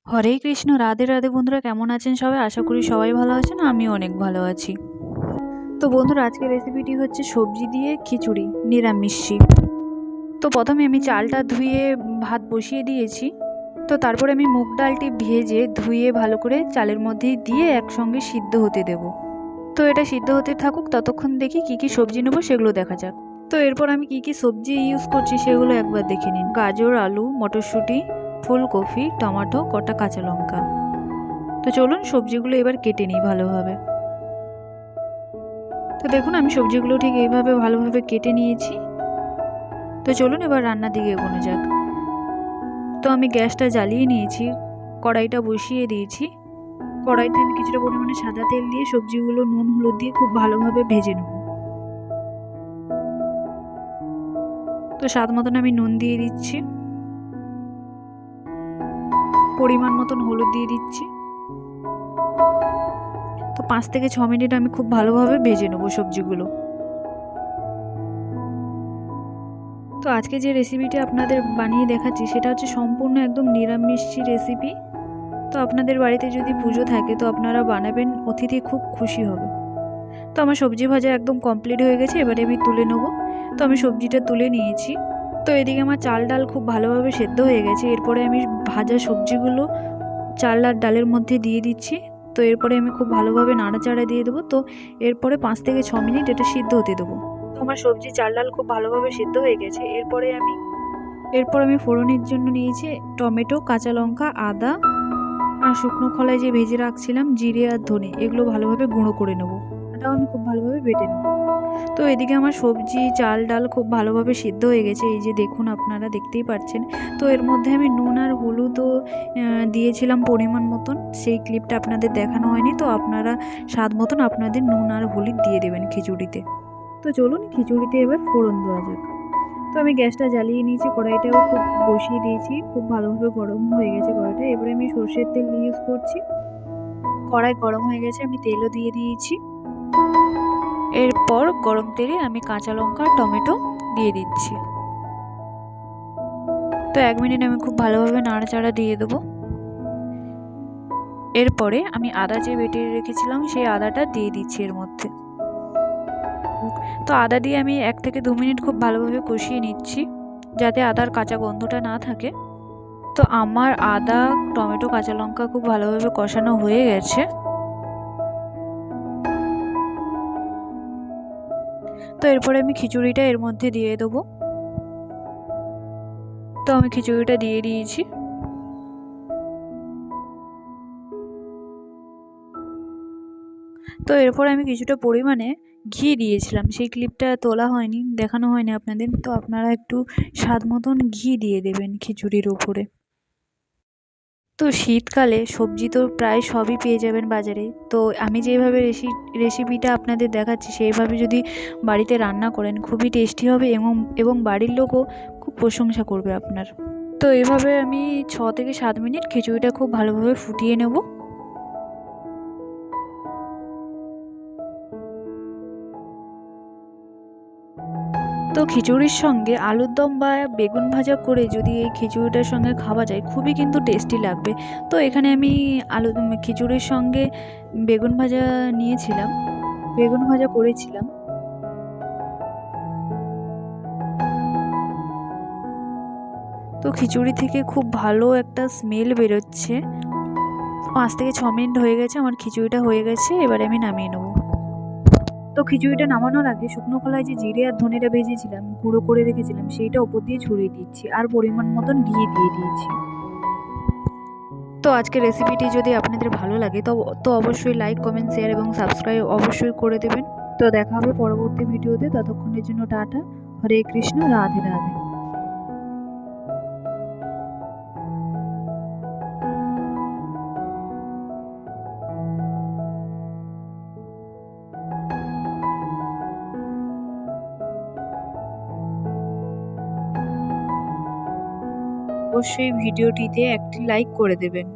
হরে কৃষ্ণ, রাধে রাধে। বন্ধুরা কেমন আছেন সবাই? আশা করি সবাই ভালো আছেন। আমি অনেক ভালো আছি। তো বন্ধুরা, আজকের রেসিপিটি হচ্ছে সবজি দিয়ে খিচুড়ি, নিরামিষি। তো প্রথমে আমি চালটা ধুয়ে ভাত বসিয়ে দিয়েছি। তো তারপরে আমি মুগ ডালটি ভেজে ধুয়ে ভালো করে চালের মধ্যে দিয়ে একসঙ্গে সিদ্ধ হতে দেব। তো এটা সিদ্ধ হতে থাকুক, ততক্ষণ দেখি কি কি সবজি নেবো সেগুলো দেখা যাক। তো এরপর আমি কি কি সবজি ইউজ করছি সেগুলো একবার দেখে নিন। গাজর, আলু, মটরশুঁটি, ফুলকপি, টমেটো, কটা কাঁচা লঙ্কা। তো চলুন সবজিগুলো এবার কেটে নিই ভালোভাবে। তো দেখুন আমি সবজিগুলো ঠিক এইভাবে ভালোভাবে কেটে নিয়েছি। তো চলুন এবার রান্নার দিকে এগোনো যাক। তো আমি গ্যাসটা জ্বালিয়ে নিয়েছি, কড়াইটা বসিয়ে দিয়েছি। কড়াইতে আমি কিছুটা পরিমাণে সাদা তেল দিয়ে সবজিগুলো নুন হলুদ দিয়ে খুব ভালোভাবে ভেজে নেব। তো স্বাদ মতন আমি নুন দিয়ে দিচ্ছি, পরিমাণ মতন হলুদ দিয়ে দিচ্ছি। তো 5 থেকে 6 মিনিট আমি খুব ভালোভাবে ভেজে নেব সবজিগুলো। তো আজকে যে রেসিপিটি আপনাদের বানিয়ে দেখাচ্ছি সেটা হচ্ছে সম্পূর্ণ একদম নিরামিষ রেসিপি। তো আপনাদের বাড়িতে যদি পুজো থাকে তো আপনারা বানাবেন, অতিথি খুব খুশি হবে। তো আমার সবজি ভাজা একদম কমপ্লিট হয়ে গেছে, এবারে আমি তুলে নেব। তো আমি সবজিটা তুলে নিয়েছি। তো এদিকে আমার চাল ডাল খুব ভালোভাবে সেদ্ধ হয়ে গেছে। এরপরে আমি ভাজা সবজিগুলো চাল আর ডালের মধ্যে দিয়ে দিচ্ছি। তো এরপরে আমি খুব ভালোভাবে নাড়াচাড়া দিয়ে দেবো। তো এরপরে 5 থেকে 6 মিনিট এটা সিদ্ধ হতে দেবো। তো আমার সবজি চাল ডাল খুব ভালোভাবে সিদ্ধ হয়ে গেছে। এরপর আমি ফোড়নের জন্য নিয়েছি টমেটো, কাঁচা লঙ্কা, আদা আর শুকনো খোলায় যে ভেজে রাখছিলাম জিরে আর ধনে, এগুলো ভালোভাবে গুঁড়ো করে নেবো। এটাও আমি খুব ভালোভাবে বেটে নেব। তো এদিকে আমার সবজি চাল ডাল খুব ভালোভাবে সিদ্ধ হয়ে গেছে, এই যে দেখুন আপনারা দেখতেই পাচ্ছেন। তো এর মধ্যে আমি নুন আর হলুদও দিয়েছিলাম পরিমাণ মতন, সেই ক্লিপটা আপনাদের দেখানো হয়নি। তো আপনারা স্বাদ মতন আপনাদের নুন আর হলুদ দিয়ে দেবেন খিচুড়িতে। তো চলুন খিচুড়িতে এবার ফোড়ন দেওয়া যাক। তো আমি গ্যাসটা জ্বালিয়ে নিয়েছি, কড়াইটাও খুব বসিয়ে দিয়েছি, খুব ভালোভাবে গরম হয়ে গেছে কড়াইটা। এবারে আমি সর্ষের তেল ইউজ করছি। কড়াই গরম হয়ে গেছে, আমি তেলও দিয়ে দিয়েছি। এরপর গরম তেলে আমি কাঁচা লঙ্কা টমেটো দিয়ে দিচ্ছি। তো 1 মিনিট আমি খুব ভালোভাবে নাড়াচাড়া দিয়ে দেবো। এরপরে আমি আদা যে বেটে রেখেছিলাম সেই আদাটা দিয়ে দিচ্ছি এর মধ্যে। তো আদা দিয়ে আমি 1 থেকে 2 মিনিট খুব ভালোভাবে কষিয়ে নিচ্ছি, যাতে আদার কাঁচা গন্ধটা না থাকে। তো আমার আদা টমেটো কাঁচা লঙ্কা খুব ভালোভাবে কষানো হয়ে গেছে। তো এরপরে আমি খিচুড়িটা এর মধ্যে দিয়ে দেবো। তো আমি খিচুড়িটা দিয়ে দিয়েছি। তো এরপর আমি কিছুটা পরিমাণে ঘি দিয়েছিলাম, সেই ক্লিপটা তোলা হয়নি, দেখানো হয়নি আপনাদের। তো আপনারা একটু স্বাদ মতন ঘি দিয়ে দেবেন খিচুড়ির ওপরে। তো শীতকালে সবজি তো প্রায় সবই পেয়ে যাবেন বাজারে। তো আমি যেভাবে রেসিপিটা আপনাদের দেখাচ্ছি সেইভাবে যদি বাড়িতে রান্না করেন খুবই টেস্টি হবে, এবং বাড়ির লোকও খুব প্রশংসা করবে আপনার। তো এভাবে আমি 6 থেকে 7 মিনিট খিচুড়িটা খুব ভালোভাবে ফুটিয়ে নেব। তো খিচুড়ির সঙ্গে আলুর দম বা বেগুন ভাজা করে যদি এই খিচুড়িটার সঙ্গে খাওয়া যায় খুবই কিন্তু টেস্টি লাগবে। তো এখানে আমি খিচুড়ির সঙ্গে বেগুন ভাজা নিয়েছিলাম, বেগুন ভাজা করেছিলাম। তো খিচুড়ি থেকে খুব ভালো একটা স্মেল বেরোচ্ছে। 5 থেকে 6 মিনিট হয়ে গেছে, আমার খিচুড়িটা হয়ে গেছে, এবারে আমি নামিয়ে নেব। তো খিচুড়িটা নামানোর আগে শুকনো কলায় যে জিরে আর ধনেটা ভেজেছিলাম, গুঁড়ো করে রেখেছিলাম, সেইটা ওপর দিয়ে ছড়িয়ে দিচ্ছি আর পরিমাণ মতন ঘি দিয়ে দিয়েছি। তো আজকের রেসিপিটি যদি আপনাদের ভালো লাগে তো অবশ্যই লাইক কমেন্ট শেয়ার এবং সাবস্ক্রাইব অবশ্যই করে দেবেন। তো দেখা হবে পরবর্তী ভিডিওতে, ততক্ষণের জন্য টাটা। হরে কৃষ্ণ, রাধে রাধে। অবশ্যই ভিডিওটিতে একটি লাইক করে দেবেন।